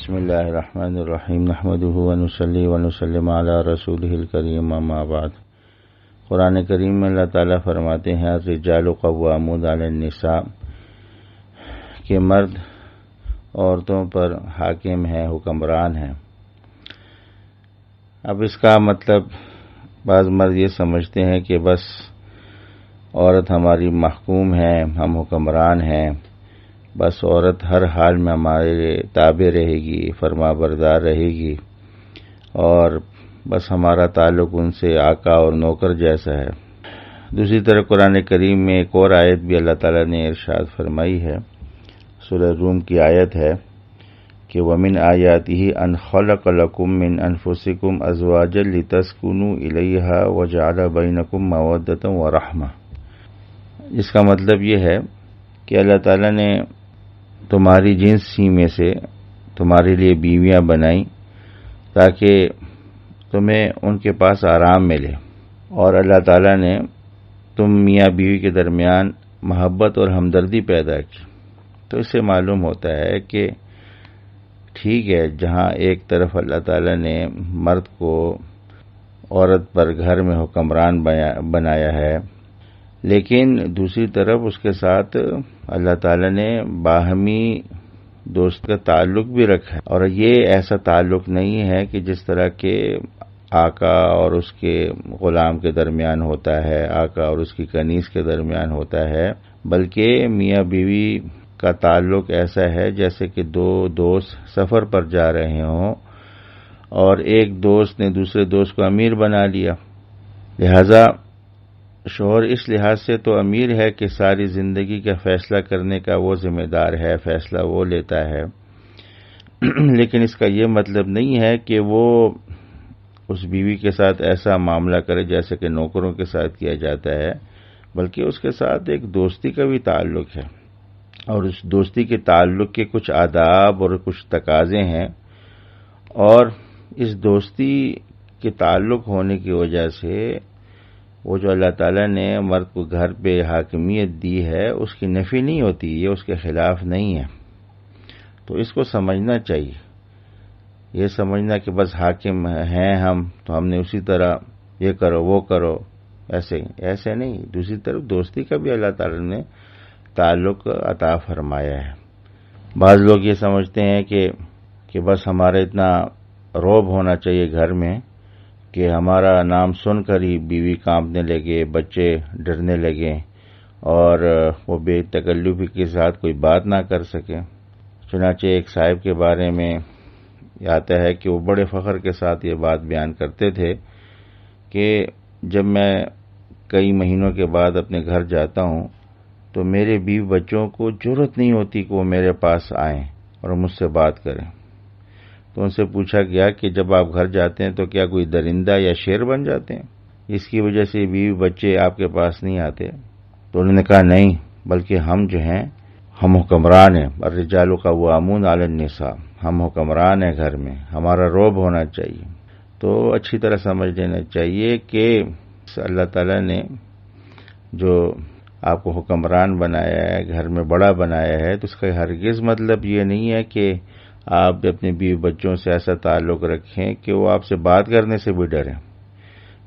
بسم اللہ الرحمن الرحیم نحمده ونصلی ونسلم علی رسولہ الکریم اما بعد۔ قرآن کریم میں اللہ تعالیٰ فرماتے ہیں الرجال قوامون علی النساء کہ مرد عورتوں پر حاکم ہیں، حکمران ہیں۔ اب اس کا مطلب بعض مرد یہ سمجھتے ہیں کہ بس عورت ہماری محکوم ہے، ہم حکمران ہیں، بس عورت ہر حال میں ہمارے تابع رہے گی، فرما بردار رہے گی، اور بس ہمارا تعلق ان سے آقا اور نوکر جیسا ہے۔ دوسری طرف قرآن کریم میں ایک اور آیت بھی اللہ تعالیٰ نے ارشاد فرمائی ہے، سورہ روم کی آیت ہے کہ وَمِنْ آیَاتِهِ أَنْ خَلَقَ لَكُم مِّنْ أَنفُسِكُمْ أَزْوَاجًا لِتَسْكُنُوا إِلَيْهَا وَجَعَلَ بَيْنَكُم مَّوَدَّةً وَرَحْمَةً۔ اس کا مطلب یہ ہے کہ اللہ تعالیٰ نے تمہاری جنس ہی میں سے تمہارے لیے بیویاں بنائیں تاکہ تمہیں ان کے پاس آرام ملے، اور اللہ تعالیٰ نے تم میاں بیوی کے درمیان محبت اور ہمدردی پیدا کی۔ تو اس سے معلوم ہوتا ہے کہ ٹھیک ہے، جہاں ایک طرف اللہ تعالیٰ نے مرد کو عورت پر گھر میں حکمران بنایا ہے، لیکن دوسری طرف اس کے ساتھ اللہ تعالیٰ نے باہمی دوست کا تعلق بھی رکھا ہے، اور یہ ایسا تعلق نہیں ہے کہ جس طرح کے آقا اور اس کے غلام کے درمیان ہوتا ہے، آقا اور اس کی کنیز کے درمیان ہوتا ہے، بلکہ میاں بیوی کا تعلق ایسا ہے جیسے کہ دو دوست سفر پر جا رہے ہوں اور ایک دوست نے دوسرے دوست کو امیر بنا لیا۔ لہذا شوہر اس لحاظ سے تو امیر ہے کہ ساری زندگی کا فیصلہ کرنے کا وہ ذمہ دار ہے، فیصلہ وہ لیتا ہے، لیکن اس کا یہ مطلب نہیں ہے کہ وہ اس بیوی کے ساتھ ایسا معاملہ کرے جیسے کہ نوکروں کے ساتھ کیا جاتا ہے، بلکہ اس کے ساتھ ایک دوستی کا بھی تعلق ہے، اور اس دوستی کے تعلق کے کچھ آداب اور کچھ تقاضے ہیں، اور اس دوستی کے تعلق ہونے کی وجہ سے وہ جو اللہ تعالیٰ نے مرد کو گھر پہ حاکمیت دی ہے اس کی نفی نہیں ہوتی، یہ اس کے خلاف نہیں ہے۔ تو اس کو سمجھنا چاہیے، یہ سمجھنا کہ بس حاکم ہیں ہم تو ہم نے اسی طرح یہ کرو وہ کرو، ایسے نہیں۔ دوسری طرف دوستی کا بھی اللہ تعالیٰ نے تعلق عطا فرمایا ہے۔ بعض لوگ یہ سمجھتے ہیں کہ بس ہمارا اتنا رعب ہونا چاہیے گھر میں کہ ہمارا نام سن کر ہی بیوی کانپنے لگے، بچے ڈرنے لگے، اور وہ بے تکلفی کے ساتھ کوئی بات نہ کر سکے۔ چنانچہ ایک صاحب کے بارے میں آتا ہے کہ وہ بڑے فخر کے ساتھ یہ بات بیان کرتے تھے کہ جب میں کئی مہینوں کے بعد اپنے گھر جاتا ہوں تو میرے بیوی بچوں کو جرأت نہیں ہوتی کہ وہ میرے پاس آئیں اور مجھ سے بات کریں۔ تو ان سے پوچھا گیا کہ جب آپ گھر جاتے ہیں تو کیا کوئی درندہ یا شیر بن جاتے ہیں، اس کی وجہ سے بیوی بچے آپ کے پاس نہیں آتے؟ تو انہوں نے کہا نہیں، بلکہ ہم جو ہیں ہم حکمران ہیں، الرجال قوامون علی النساء، ہم حکمران ہیں گھر میں، ہمارا رعب ہونا چاہیے۔ تو اچھی طرح سمجھ لینا چاہیے کہ اللہ تعالیٰ نے جو آپ کو حکمران بنایا ہے، گھر میں بڑا بنایا ہے، تو اس کا ہرگز مطلب یہ نہیں ہے کہ آپ اپنے بیوی بچوں سے ایسا تعلق رکھیں کہ وہ آپ سے بات کرنے سے بھی ڈریں،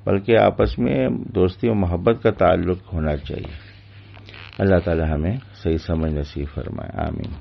بلکہ آپس میں دوستی و محبت کا تعلق ہونا چاہیے۔ اللہ تعالی ہمیں صحیح سمجھ نصیب فرمائے، آمین۔